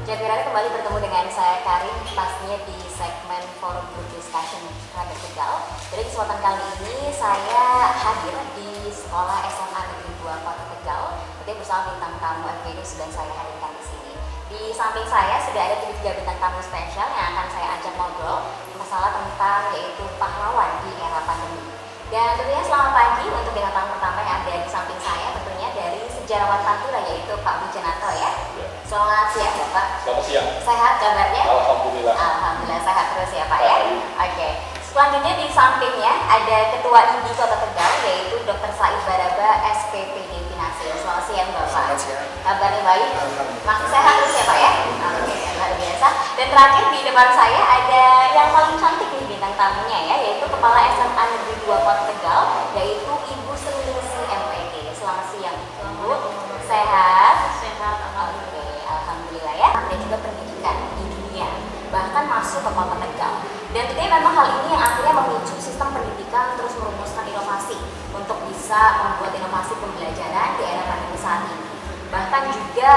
Jatirani kembali bertemu dengan saya Karin, pastinya di segmen Forum Group Discussion Raga Tegal. Jadi kesempatan kali ini saya hadir di Sekolah SMA Negeri 2 Kota Tegal. Berarti bersama bintang tamu FGD sudah saya hadirkan di sini. Di samping saya sudah ada 3 bintang tamu spesial yang akan saya ajak ngobrol masalah tentang yaitu pahlawan di era pandemi. Dan tentunya selamat pagi untuk bintang tamu pertama yang ada di samping saya, tentunya dari sejarawan Pantura yaitu Pak Wijananto ya. Selamat siang Bapak. Selamat siang. Sehat kabarnya? Alhamdulillah. Alhamdulillah sehat terus ya Pak ya. Oke. Selanjutnya di sampingnya ada Ketua IDI Kota Tegal yaitu Dr. Said Baraba SPPD Finasi. Selamat siang Bapak. Selamat siang. Kabarnya baik? Alhamdulillah. Masih sehat terus ya Pak ya? Oke, luar biasa. Dan terakhir di depan saya ada yang paling cantik nih bintang tamunya ya, yaitu Kepala SMA Negeri 2 Kota Tegal, yaitu Ibu Sriningsih MPD. Selamat siang Ibu. Sehat? Sehat, alhamdulillah. Oke, alhamdulillah ya. Dan juga pendidikan di dunia, bahkan masuk ke Kota Tegal. Dan tentunya memang hal ini yang akhirnya memicu sistem pendidikan terus merumuskan inovasi untuk bisa membuat inovasi pembelajaran di era pandemi saat ini. Bahkan juga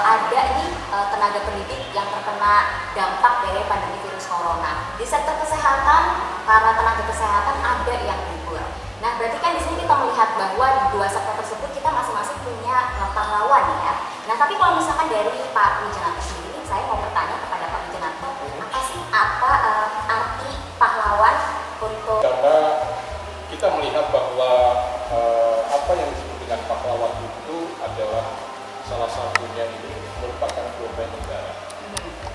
ada nih tenaga pendidik yang terkena dampak dari pandemi virus corona. Di sektor kesehatan, para tenaga kesehatan ada yang gugur. Nah, berarti kan di sini kita melihat bahwa di 2 sektor tersebut kita masing-masing punya pahlawan ya. Nah, tapi kalau misalkan dari Pak Wijananto sendiri, saya mau bertanya kepada Pak Wijananto, apa arti pahlawan untuk? Karena kita melihat bahwa apa yang disebut dengan pahlawan itu adalah salah satunya ini merupakan domain negara.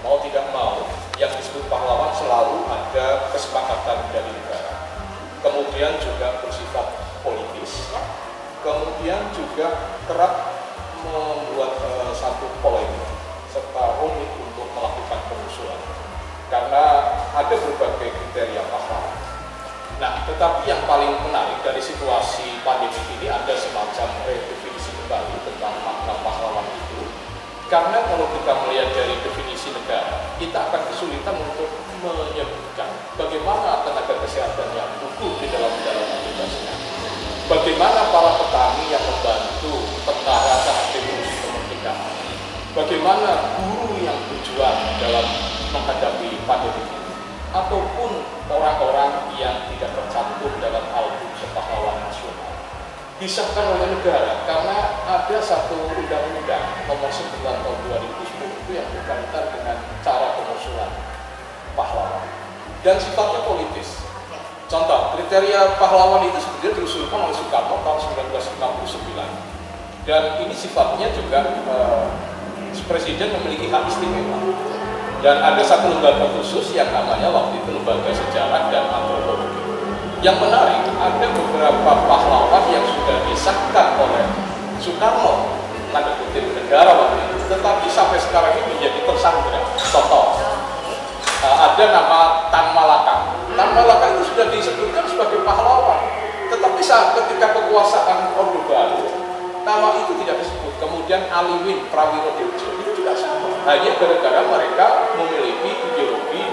Mau tidak mau, yang disebut pahlawan selalu ada kesepakatan dari negara. Kemudian juga bersifat politis, kemudian juga kerap membuat satu polemik serta rumit untuk melakukan pengusulan karena ada berbagai kriteria pahlawan. Nah, tetapi yang paling menarik dari situasi pandemi ini ada semacam redefinisi kembali tentang makna pahlawan itu. Karena kalau kita melihat dari definisi negara, kita akan kesulitan untuk menyebutkan bagaimana tenaga kesehatan yang gugur di dalam tugasnya, bagaimana para petani yang membantu tentara saat revolusi kemerdekaan, bagaimana guru yang berjuang dalam menghadapi pandemi ini, ataupun orang-orang yang tidak tercantum dalam album kepahlawanan nasional disahkan oleh negara karena ada satu undang-undang nomor 9 tahun 2010 itu yang berkaitan dengan cara pengusulan pahlawan dan sifatnya politis. Contoh, kriteria pahlawan itu sebenarnya diusulkan oleh Soekarno tahun 1959 dan ini sifatnya juga presiden memiliki hak istimewa dan ada satu lembaga khusus yang namanya waktu itu Lembaga Sejarah dan Antropologi. Yang menarik, ada beberapa pahlawan yang sudah disahkan oleh Soekarno, tanda kutip negara waktu itu, tetapi sampai sekarang ini menjadi tersandra. Contoh, ada nama Tan Malaka. Tan Malaka itu sudah disebutkan sebagai pahlawan, tetapi saat ketika kekuasaan Orde Baru, nama itu tidak disebut. Kemudian Aliwin Prawirodirjo itu juga sama. Hanya gara-gara mereka memiliki ideologi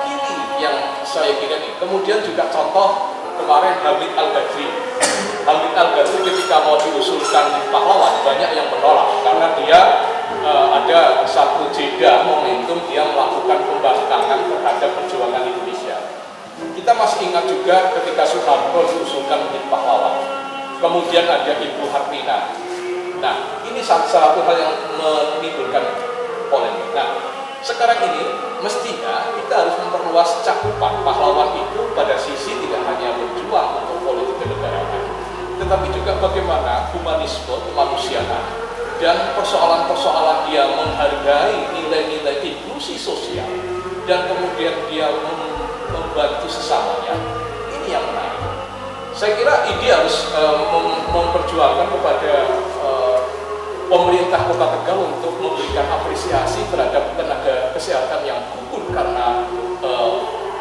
kiri yang saya kira ini. Kemudian juga contoh kemarin Hamid Al-Ghazali. Hamid Al-Ghazali ketika mau diusulkan pahlawan banyak yang menolak karena dia ada satu jeda momentum dia melakukan pembangkangan terhadap perjuangan Indonesia. Kita masih ingat juga ketika Soeharto diusulkan menjadi pahlawan. Kemudian ada Ibu Hartina. Nah, ini satu hal yang menimbulkan polemik. Nah, sekarang ini mestinya kita harus memperluas cakupan pahlawan itu pada sisi tidak hanya berjuang untuk politik kenegaraan, tetapi juga bagaimana humanisme, kemanusiaan, dan persoalan-persoalan dia menghargai nilai-nilai inklusi sosial, dan kemudian dia membantu sesamanya. Ini yang menarik. Saya kira ini harus memperjuangkan kepada pemerintah Kota Tegal untuk memberikan apresiasi terhadap tenaga kesehatan yang gugur karena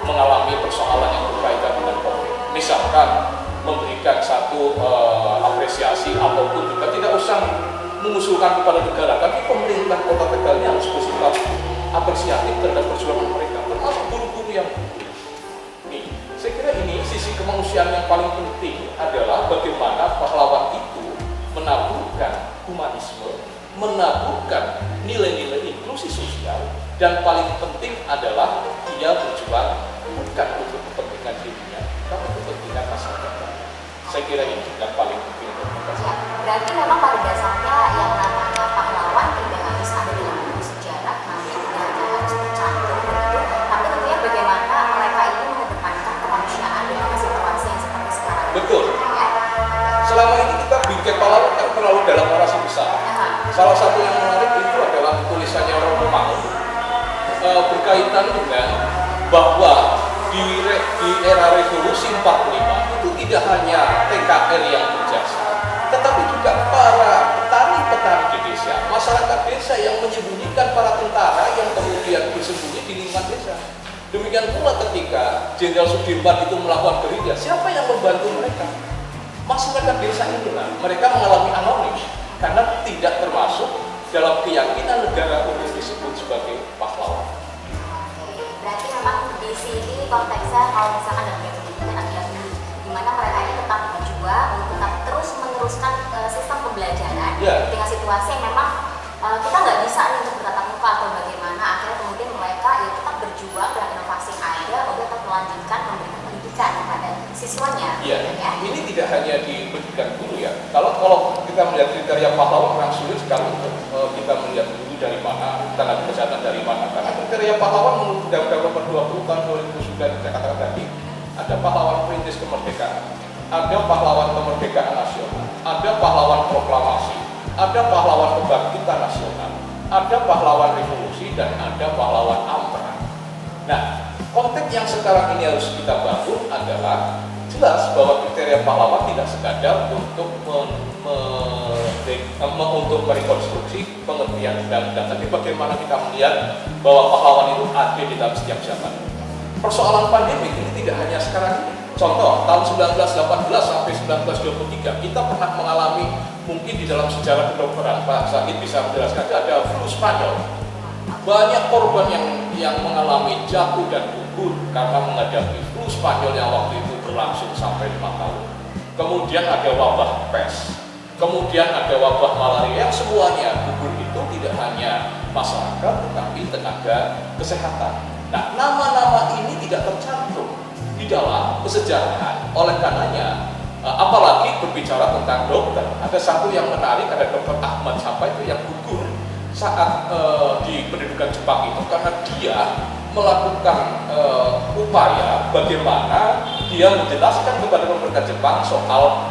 mengalami persoalan yang berkaitan dengan COVID. Misalkan memberikan satu apresiasi ataupun juga tidak usah mengusulkan kepada negara, tapi pemerintah Kota Tegal ini harus bersifat apresiatif terhadap perjuangan mereka, termasuk guru-guru yang gugur. Nih, saya kira ini sisi kemanusiaan yang paling penting adalah bagaimana pahlawan itu menaburkan humanisme, menaburkan nilai-nilai inklusi inklusi sosial, dan paling penting adalah dia berjuang bukan untuk kepentingan dirinya, tapi kepentingan masyarakat. Saya kira ini yang paling penting untuk kita. Ya, berarti memang pada dasarnya yang namanya pahlawan tidak harus ada dalam buku sejarah, namun tidak hanya harus tercantum begitu, tapi tentunya bagaimana mereka ini mengedepankan kemanusiaan di tengah situasi yang seperti sekarang. Betul. Ya. Selama ini kita bikin pahlawan kan terlalu dalam narasi besar. Salah satu yang menarik itu adalah tulisannya Romo Mangun berkaitan dengan bahwa di era revolusi 45 itu tidak hanya TKR yang berjasa, tetapi juga para petani-petani di desa, masyarakat desa yang menyembunyikan para tentara yang kemudian bersembunyi di lingkungan desa. Demikian pula ketika Jenderal Sudirman itu melakukan gerilya, siapa yang membantu mereka? Masyarakat desa inilah, mereka mengalami anonim karena tidak termasuk dalam keyakinan negara untuk disebut sebagai pahlawan. Berarti memang di sini konteksnya kalau misalkan dalam pendidikan adalah di mana mereka ini tetap berjuang untuk tetap terus meneruskan sistem pembelajaran dengan situasi yang memang kita nggak bisa nih untuk bertatap muka atau bagaimana, akhirnya kemudian mereka ya tetap berjuang dengan inovasi yang ada untuk tetap melanjutkan memberikan pendidikan kepada siswanya. Iya. Ya. Ini tidak hanya di pendidikan guru ya. Kalau kita melihat kriteria pahlawan memang sulit sekali untuk kita melihat dulu dari mana, tenaga kesehatan dari mana. Karena kriteria pahlawan menurut Undang-Undang Nomor 20 Tahun 2009 saya katakan tadi, ada pahlawan perintis kemerdekaan, ada pahlawan kemerdekaan nasional, ada pahlawan proklamasi, ada pahlawan kebangkitan nasional, ada pahlawan revolusi, dan ada pahlawan ampera. Nah, konteks yang sekarang ini harus kita bangun adalah jelas bahwa kriteria pahlawan tidak sekadar untuk untuk merekonstruksi pengertian undang-undang, tapi bagaimana kita melihat bahwa pahlawan itu ada di dalam setiap zaman. Persoalan pandemi ini tidak hanya sekarang ini. Contoh, tahun 1918 sampai 1923 kita pernah mengalami, mungkin di dalam sejarah kedokteran Pak Sakit bisa menjelaskan, ada flu Spanyol. Banyak korban yang mengalami jatuh dan gugur karena menghadapi flu Spanyol yang waktu itu berlangsung sampai 5 tahun. Kemudian ada wabah pes, kemudian ada wabah malaria, yang semuanya gugur itu tidak hanya masyarakat tetapi tenaga kesehatan. Nah, nama-nama ini tidak tercantum di dalam kesejarahan. Oleh karenanya, apalagi berbicara tentang dokter, ada satu yang menarik, ada Dr. Ahmad Safa itu yang gugur saat di pendudukan Jepang itu karena dia melakukan upaya bagaimana dia menjelaskan kepada pemerintah Jepang soal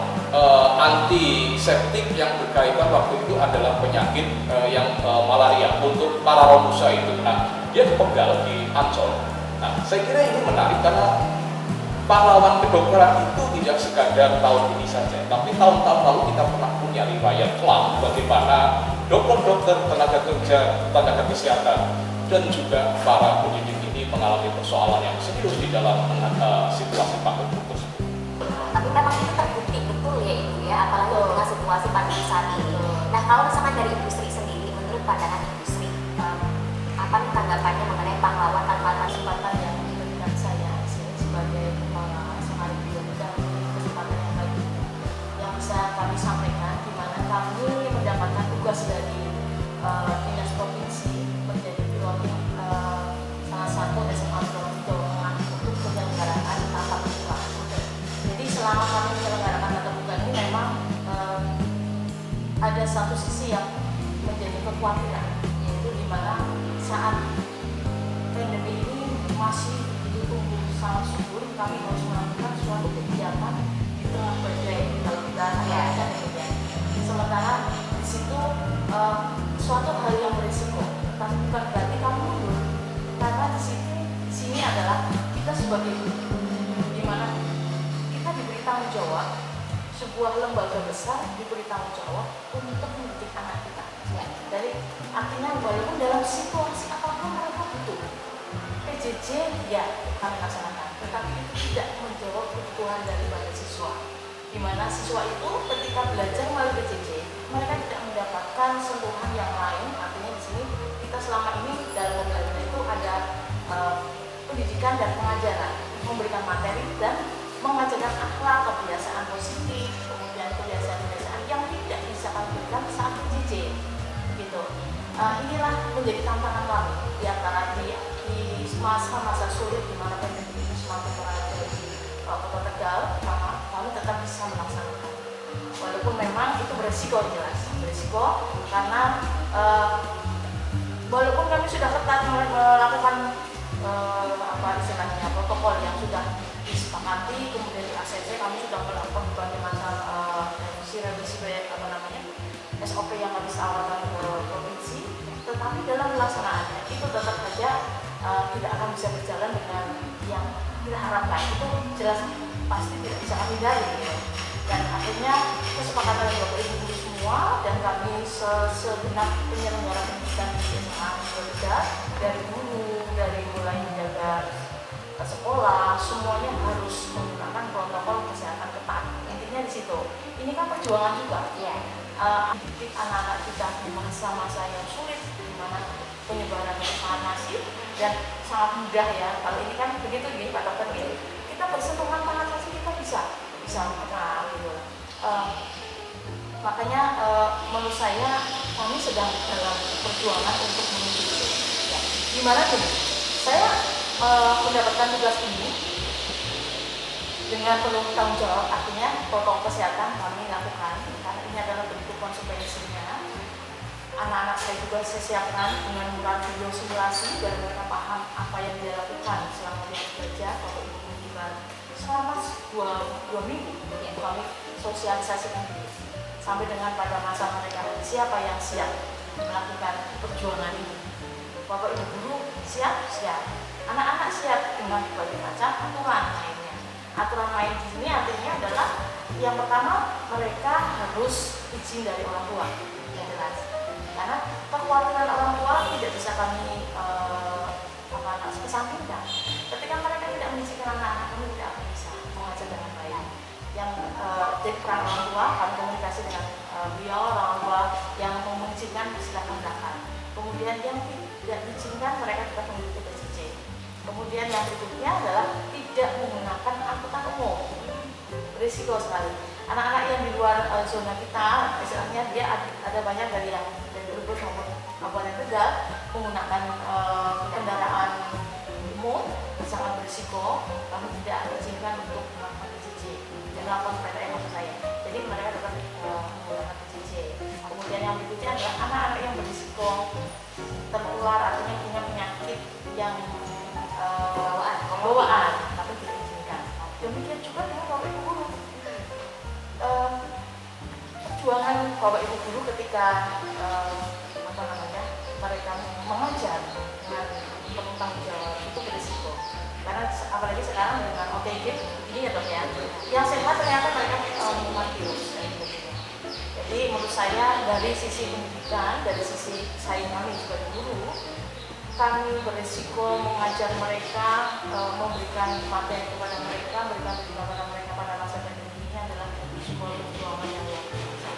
antiseptik yang berkaitan waktu itu adalah penyakit yang malaria untuk para romusa itu. Nah, dia dipegal di Ancol. Nah, saya kira ini menarik karena pahlawan kedokteran itu tidak sekadar tahun ini saja, tapi tahun-tahun lalu kita pernah punya riwayat kelam bagaimana dokter-dokter, tenaga kerja, tenaga kesehatan, dan juga para pendidik ini mengalami persoalan yang serius di dalam situasi pandemi tersebut. Tapi memang itu terbukti betul ya Ibu ya, apalagi dengan situasi pandemi saat ini. Nah, kalau misalkan dari industri sendiri, menurut pandangan industri, apa nih tanggapannya mengenai pahlawan tanpa kesempatan yang diberikan saya sebagai kepala sehari dan kesempatan yang baik yang bisa kami sampaikan, di mana kami mendapatkan tugas dari dinas provinsi menjadi pilot salah satu SMA Jawa untuk penyelenggaraan tatap muka. Jadi selama kami menyelenggarakan tatap muka ini memang ada satu sisi yang menjadi kekhawatiran, yaitu di mana saat pandemi ini masih tumbuh sangat subur, kami harus melakukan suatu kegiatan di tengah badai kalau kita katakan ya. Sementara di situ suatu hal yang berisiko, tapi bukan berarti kamu mundur, karena di sini adalah kita sebagai guru, di mana kita diberi tanggung jawab, sebuah lembaga besar diberi tanggung jawab untuk mendidik anak kita. Ya, dari artinya walaupun dalam situasi apapun mereka butuh PJJ, ya kami laksanakan, tetapi itu tidak menjawab kebutuhan daripada siswa, di mana siswa itu ketika belajar melalui PJJ mereka tidak mendapatkan sentuhan yang lain. Artinya di sini kita selama ini dalam pembelajaran itu ada pendidikan dan pengajaran, memberikan materi dan mengajarkan akhlak, kebiasaan positif, kemudian kebiasaan-kebiasaan yang tidak bisa kami berikan saat PJJ gitu. inilah menjadi tantangan kami di antara di masa-masa sulit di mana pandemi ini semakin merajai di Kota Tegal, maka kami tetap bisa melaksanakan. Walaupun memang itu beresiko, jelas beresiko karena walaupun kami sudah ketat melakukan apa istilahnya protokol yang sudah disepakati, kemudian di ACC kami sudah melakukan berbagai macam revisi apa namanya SOP yang kami tawarkan ke provinsi, tetapi dalam pelaksanaannya itu tetap saja tidak akan bisa berjalan dengan yang kita harapkan. Itu jelas pasti tidak bisa kami hindari gitu. Dan akhirnya kesepakatan dengan Bapak Ibu guru semua dan kami segenap penyelenggara pendidikan di SMA juga, dari guru, dari mulai menjaga sekolah, semuanya harus menggunakan protokol kesehatan ketat. Intinya di situ. Ini kan perjuangan juga. Didik anak-anak kita di masa-masa yang sulit, di mana penyebaran yang sangat masif dan sangat mudah ya. Kalau ini kan begitu gini Pak Dokter gini, kita bersentuhan tangan saja kita bisa mengenal gitu. Makanya menurut saya kami sedang dalam perjuangan untuk menuju itu. Ya. Gimana tuh? Saya mendapatkan tugas ini dengan penuh tanggung jawab, artinya protokol kesehatan kami lakukan karena ini adalah bentuk konsekuensinya. Anak-anak saya juga saya siapkan dengan menggunakan video simulasi dan mereka paham apa yang dia lakukan selama dia bekerja. Bapak Ibu juga selama dua minggu ya, kami sosialisasikan diri sampai dengan pada masa mereka siapa yang siap melakukan perjuangan ini. Bapak Ibu guru siap, anak-anak siap dengan berbagai macam aturan mainnya. Aturan main di sini artinya adalah yang pertama mereka harus izin dari orang tua yang jelas. Karena kekhawatiran orang tua tidak bisa kami kesampingkan. Ketika mereka tidak mengizinkan anak-anak, kami tidak akan bisa mengajar dengan baik. Yang jadi peran orang tua, kami komunikasi dengan beliau, orang tua yang mengizinkan silakan daftar. Kemudian yang tidak diizinkan mereka tetap mengikuti PJJ. Kemudian yang berikutnya adalah tidak menggunakan angkutan umum. Risiko sekali. Anak-anak yang di luar zona kita, misalnya dia ada banyak dari yang dari Brebes maupun Kabupaten Tegal menggunakan kendaraan umum sangat berisiko. Kami tidak izinkan untuk melakukan PJJ dan melakukan PTM maksud saya. Jadi mereka tetap menggunakan PJJ. Kemudian yang berikutnya adalah anak-anak yang berisiko tertular, artinya punya penyakit yang bawaan, tapi tidak izinkan. Demikian juga dengan Bapak Ibu guru. Perjuangan Bapak Ibu guru ketika mereka mengajar dengan penuh tanggung jawab itu berisiko. Karena apalagi sekarang dengan OTG ini ya Dok ya, yang sehat ternyata mereka mengumumkan virus dan sebagainya. Jadi menurut saya dari sisi pendidikan, dari sisi saya kami sebagai guru, kami berisiko mengajar mereka, memberikan materi kepada mereka, memberikan pendidikan kepada mereka pada masa pandemi ini adalah risiko perjuangan yang luar biasa.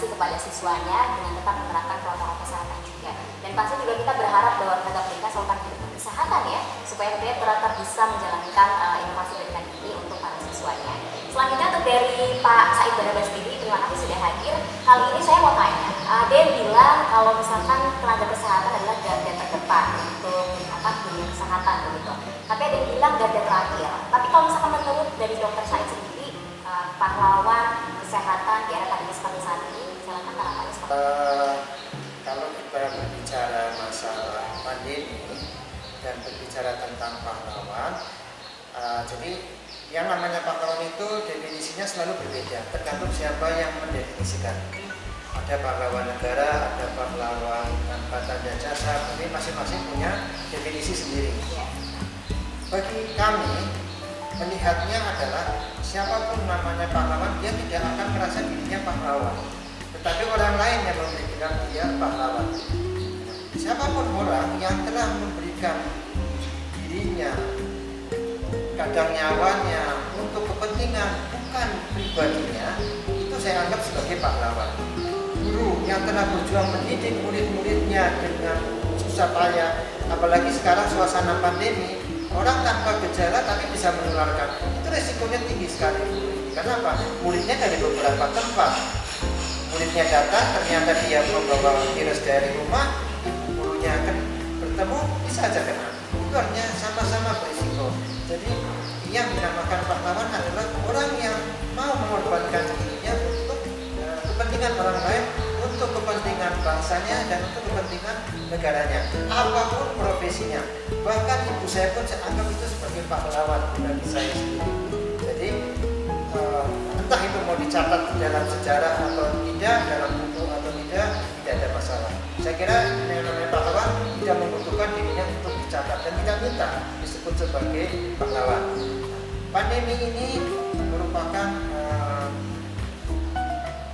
Kepada siswanya dengan tetap menerapkan protokol kesehatan juga. Dan pasti juga kita berharap bahwa tenaga pendidikan selalu mendukung kesehatan ya, supaya mereka tetap bisa menjalankan inovasi pendidikan ini untuk para siswanya. Selanjutnya untuk dari Pak Said Barabas sendiri, terima kasih sudah hadir. Kali ini saya mau tanya, ada yang bilang kalau misalkan tenaga kesehatan adalah garda terdepan untuk dunia kesehatan begitu. Tapi ada yang bilang garda terakhir. Tapi kalau misalkan menurut dari Dokter Said sendiri, pahlawan kesehatan di era pandemi seperti saat ini, silakan tanggapannya seperti kalau kita berbicara masalah pandemi dan berbicara tentang pahlawan, jadi yang namanya pahlawan itu definisinya selalu berbeda, tergantung siapa yang mendefinisikan. Ada pahlawan negara, ada pahlawan tanpa tanda jasa, tapi masing-masing punya definisi sendiri. Bagi kami, melihatnya adalah siapapun namanya pahlawan, dia tidak akan merasa dirinya pahlawan. Tetapi orang lain yang memberikan dia pahlawan. Siapapun orang yang telah memberikan dirinya, kadang nyawanya untuk kepentingan bukan pribadinya, itu saya anggap sebagai pahlawan. Guru yang telah berjuang mendidik murid-muridnya dengan susah payah, apalagi sekarang suasana pandemi, orang tanpa gejala tapi bisa menularkan, itu resikonya tinggi sekali. Karena apa? Muridnya dari beberapa tempat. muridnya datang ternyata dia membawa virus dari rumah, gurunya akan bertemu bisa aja kena. Itu artinya sama-sama berisiko. Jadi yang dinamakan pahlawan adalah orang yang mau mengorbankan dirinya untuk kepentingan orang lain, untuk kepentingan bangsanya dan untuk kepentingan negaranya, apapun profesinya. Bahkan ibu saya pun saya anggap itu sebagai pahlawan bagi saya sendiri. Jadi entah itu mau dicatat di dalam sejarah atau tidak, dalam buku atau tidak ada masalah. Saya kira yang namanya pahlawan tidak membutuhkan dirinya untuk dicatat dan tidak minta disebut sebagai pahlawan. Pandemi ini merupakan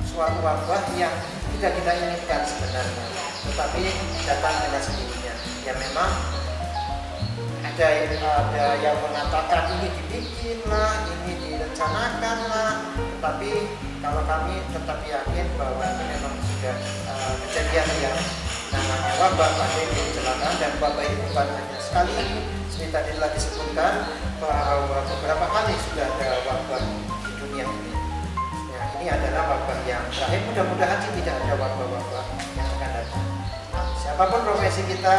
suatu wabah yang tidak kita inginkan sebenarnya, tetapi datang dengan sendirinya. Ya memang ada yang mengatakan ini dibikin lah, ini direncanakan lah, tetapi kalau kami tetap yakin bahwa ini memang sudah kejadian yang namanya wabah, pandemi, kecelakaan, dan wabah ini bukan hanya sekali ini. Seperti tadi telah disebutkan bahwa beberapa kali sudah ada wabah di dunia ini. Ya, ini adalah wabah yang terakhir. Mudah-mudahan sih tidak ada wabah-wabah yang akan datang. Siapapun profesi kita,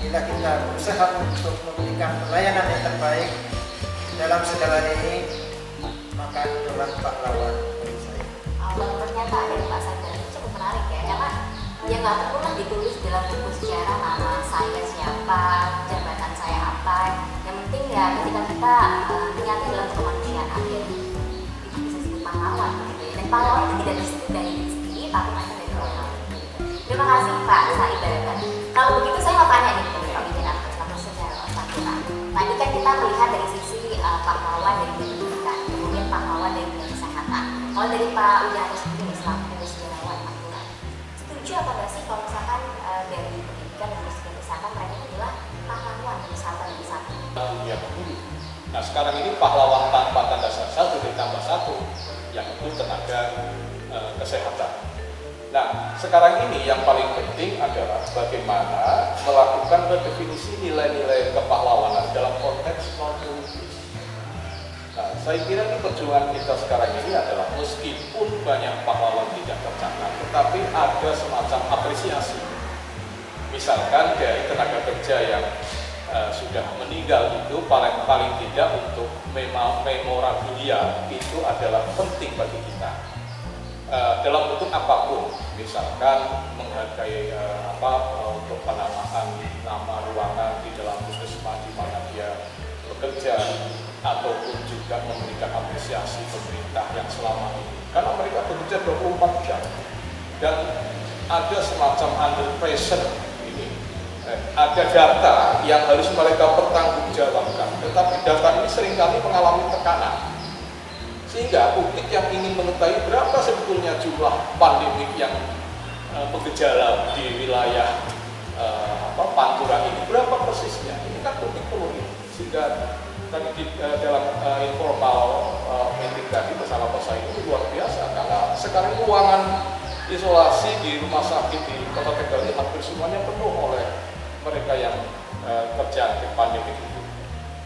bila kita berusaha untuk memberikan pelayanan yang terbaik dalam segala ini, maka itulah pahlawan bagi saya. Pernyataan dari Pak Sadar itu cukup menarik ya, karena ya nggak perlu ditulis dalam buku sejarah nama saya siapa, jabatan saya apa. Yang penting ya ketika kita menyatu dalam kemanusiaan akhir itu bisa disebut pahlawan gitu ya. Dan pahlawan itu tidak disebut dari diri sendiri, tapi hanya dari orang lain. Terima kasih Pak Said Barakat. Kalau begitu saya mau tanya nih ke Pak Widinan selaku sejarah Sakura. Tadi kan kita melihat dari sisi pahlawan dari pendidikan, kemudian pahlawan dari kesehatan. Kalau dari Pak Widinan sendiri selaku sejarawan Sakura, setuju atau nggak sih kalau misalkan dari pendidikan dan kesehatan mereka itu adalah pahlawan wisata di satu? Ya, nah sekarang ini pahlawan tanpa tanda satu ditambah satu, yang itu tenaga kesehatan. Nah, sekarang ini yang paling penting adalah bagaimana melakukan redefinisi nilai-nilai kepahlawanan dalam konteks non-politis. Nah, saya kira ini perjuangan kita sekarang ini adalah meskipun banyak pahlawan tidak tercatat, tetapi ada semacam apresiasi. Misalkan dari tenaga kerja yang sudah meninggal itu paling tidak untuk memorabilia itu adalah penting bagi kita. Dalam bentuk apapun, misalkan menghargai untuk penamaan nama ruangan di dalam puskesmas di mana dia bekerja, ataupun juga memberikan apresiasi pemerintah yang selama ini, karena mereka bekerja 24 jam dan ada semacam under pressure ini, ada data yang harus mereka pertanggungjawabkan, tetapi data ini seringkali mengalami tekanan. Sehingga publik yang ingin mengetahui berapa sebetulnya jumlah pandemik yang bergejala di wilayah Pantura ini, berapa persisnya, ini kan publik perlu ini. Sehingga tadi dalam informal meeting tadi bersama Pak Said itu luar biasa, karena sekarang ruangan isolasi di rumah sakit di Kota Tegal ini hampir semuanya penuh oleh mereka yang terjangkit pandemik itu.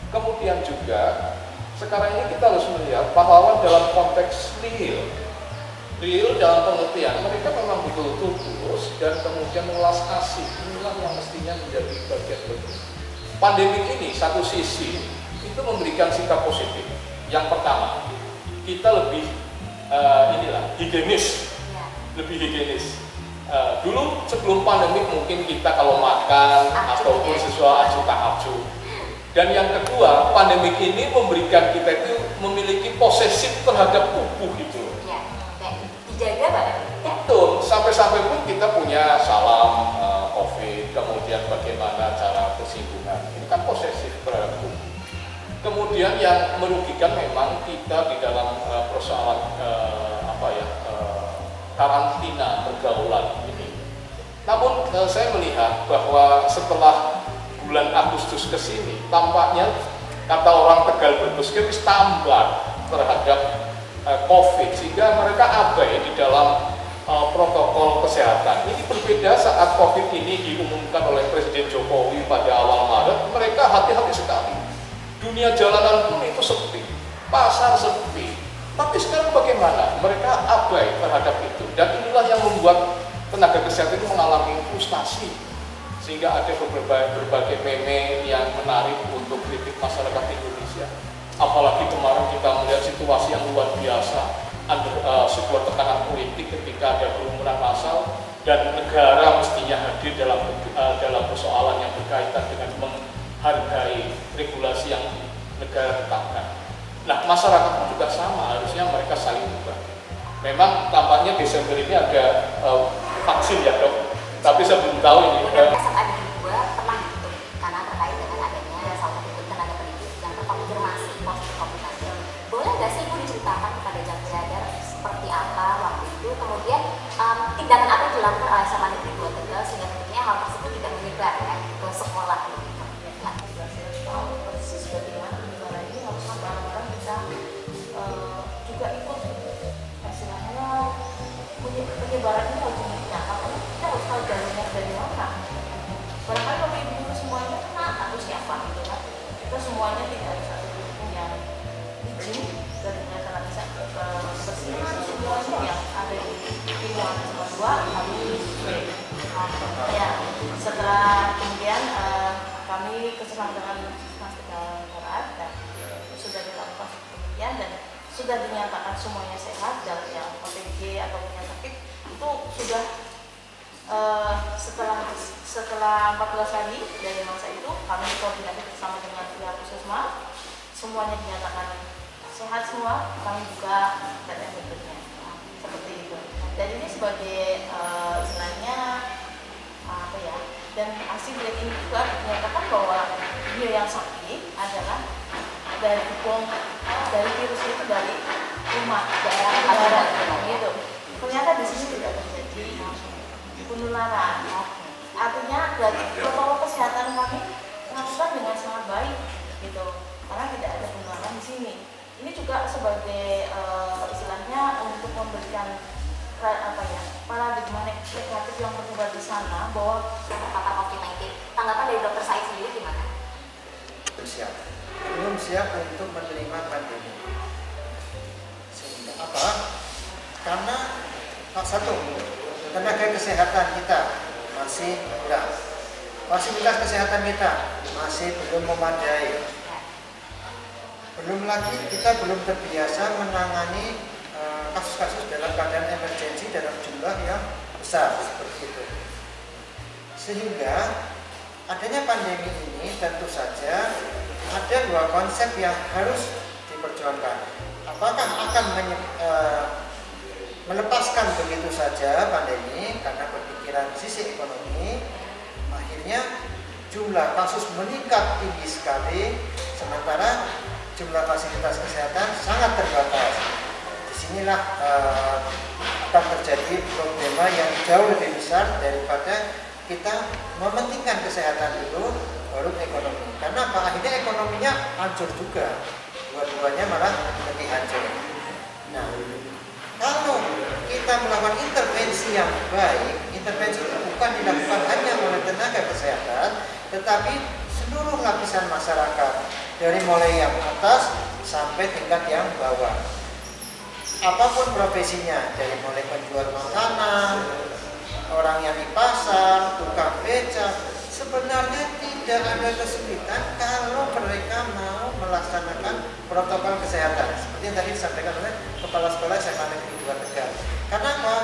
Kemudian juga sekarang ini kita harus melihat pahlawan dalam konteks real dalam pengertian mereka memang betul-betul tulus dan kemudian melas kasih. Inilah yang mestinya menjadi bagian penting. Pandemi ini satu sisi itu memberikan sikap positif. Yang pertama, kita lebih higienis, lebih higienis. Dulu sebelum pandemi mungkin kita kalau makan ataupun sesuatu acuh. Dan yang kedua, pandemi ini memberikan kita itu memiliki posesif terhadap tubuh itu. Ya, dijaga Pak. Betul, sampai-sampai pun kita punya salam COVID, kemudian bagaimana cara bersinggungan. Ini kan posesif terhadap tubuh. Kemudian yang merugikan memang kita di dalam persoalan karantina pergaulan ini. Namun saya melihat bahwa setelah bulan Agustus ke sini, tampaknya kata orang Tegal Brebes wis tambah terhadap COVID, sehingga mereka abai di dalam protokol kesehatan. Ini berbeda saat COVID ini diumumkan oleh Presiden Jokowi pada awal Maret, mereka hati-hati sekali. Dunia jalanan pun itu sepi, pasar sepi, Tapi sekarang bagaimana? Mereka abai terhadap itu, dan inilah yang membuat tenaga kesehatan itu mengalami frustasi, sehingga ada berbagai meme yang menarik untuk kritik masyarakat Indonesia. Apalagi kemarin kita melihat situasi yang luar biasa, ada sebuah tekanan politik ketika ada kerumunan massal dan negara mestinya hadir dalam persoalan yang berkaitan dengan menghargai regulasi yang negara tetapkan. Nah, masyarakat pun juga sama, harusnya mereka saling berbagi. Memang tampaknya Desember ini ada vaksin ya dok, tapi saya belum tahu ini. SMA Negeri 2 pernah ditutup karena terkait dengan adanya salah satu tenaga pendidik yang terkonfirmasi positif COVID-19. Boleh nggak sih Ibu diceritakan kepada Jangkriadar seperti apa waktu itu, kemudian tindakan apa yang dilakukan oleh SMA Negeri 2 Tegal sehingga tentunya hal tersebut tidak menyebar ya, ke sekolah gitu. Persis bagaimana penyebaran ini harusnya barang-barang kita juga ikut istilahnya penyebaran ini harus dinyatakan, karena kita harus tahu jalurnya dari mana. Barangkali kalau ibu semuanya kena atau siapa gitu kan, kita semuanya tidak ada satu pun yang izin dari tenaga kesehatan semuanya yang ada di lingkungan SMA 2 harus ya. Setelah kemudian kami kerjasama dengan Mas Tegal dan sudah dilakukan penelitian dan sudah dinyatakan semuanya sehat, dan yang OTG atau punya sakit itu sudah setelah 14 hari dari masa itu kami koordinasi bersama dengan pihak puskesmas, semuanya dinyatakan sehat semua, kami juga dan yang berikutnya seperti itu. Dan ini sebagai istilahnya apa ya, dan hasil dari ini juga dinyatakan bahwa dia yang sakit adalah dari virus itu dari rumah daerah gitu. Ternyata di sini tidak terjadi penularan. Artinya dari protokol kesehatan kami lakukan dengan sangat baik gitu, karena tidak ada penularan di sini. Ini juga sebagai istilahnya untuk memberikan apa ya, paradigma negatif yang berkembang di sana bahwa terpapar COVID-19. Tanggapan dari Dokter Said sendiri gimana? Belum siap untuk menerima pandemi. Sehingga apa? Karena satu, tenaga kesehatan kita masih kurang, fasilitas kesehatan kita masih belum memadai. Belum lagi kita belum terbiasa menangani kasus-kasus dalam keadaan emergensi dalam jumlah yang besar seperti itu. Sehingga adanya pandemi ini tentu saja ada dua konsep yang harus diperjuangkan. Apakah akan melepaskan begitu saja pandemi karena berpikiran sisi ekonomi, akhirnya jumlah kasus meningkat tinggi sekali, sementara jumlah fasilitas kesehatan sangat terbatas. Disinilah akan terjadi problema yang jauh lebih besar daripada kita mementingkan kesehatan dulu baru ekonomi. Karena apa? Akhirnya ekonominya hancur juga, dua-duanya malah lebih hancur. Nah, kalau kita melakukan intervensi yang baik, intervensi itu bukan dilakukan hanya oleh tenaga kesehatan, tetapi seluruh lapisan masyarakat, dari mulai yang atas sampai tingkat yang bawah. Apapun profesinya, dari mulai penjual makanan, orang yang di pasar, tukang beca, sebenarnya tidak ada kesulitan kalau mereka mau melaksanakan protokol kesehatan seperti yang tadi disampaikan oleh Kepala Sekolah SMA Negeri 2 Tegal. Karena apa?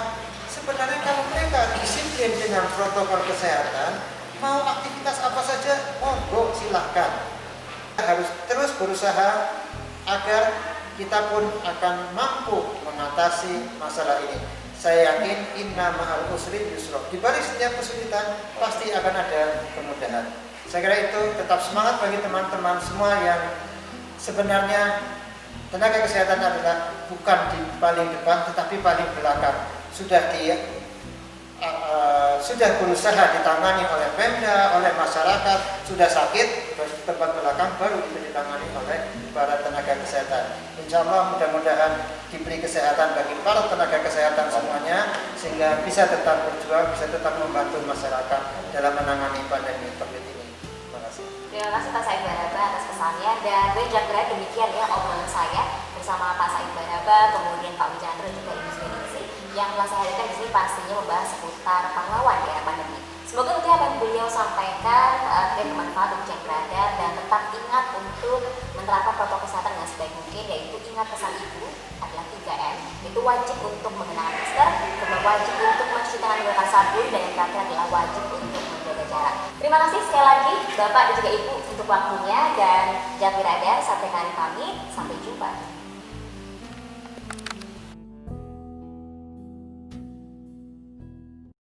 Sebenarnya kalau mereka disiplin dengan protokol kesehatan, mau aktivitas apa saja, monggo silahkan. Harus terus berusaha agar kita pun akan mampu mengatasi masalah ini. Saya yakin inna ma'al usri yusra. Di balik setiap kesulitan pasti akan ada kemudahan. Saya kira itu tetap semangat bagi teman-teman semua yang sebenarnya tenaga kesehatan adalah bukan di paling depan tetapi paling belakang. Sudah berusaha ditangani oleh Pemda, oleh masyarakat, sudah sakit tempat belakang baru itu ditangani oleh para tenaga kesehatan. Insya Allah mudah-mudahan diberi kesehatan bagi para tenaga kesehatan semuanya sehingga bisa tetap berjuang, bisa tetap membantu masyarakat dalam menangani pandemi COVID ini. Terima kasih. Terima kasih Pak Said Baraba atas pesannya, dan gue Jangkriadar demikian ya obrolan saya bersama Pak Said Baraba. Bapak, kemudian Pak Wijandro juga Ibu Sweningsi yang telah saya hadirkan di sini pastinya membahas seputar pahlawan di era pandemi. Semoga nanti apa yang beliau sampaikan bermanfaat untuk yang berada dan tetap ingat untuk menerapkan protokol kesehatan dengan sebaik mungkin, yaitu ingat pesan Ibu adalah 3M, itu wajib untuk mengenakan masker, kemudian wajib untuk mencuci tangan menggunakan sabun, dan yang terakhir adalah wajib untuk menjaga jarak. Terima kasih sekali lagi Bapak dan juga Ibu untuk waktunya, dan Jatwi Radar sampai kali pamit, sampai jumpa.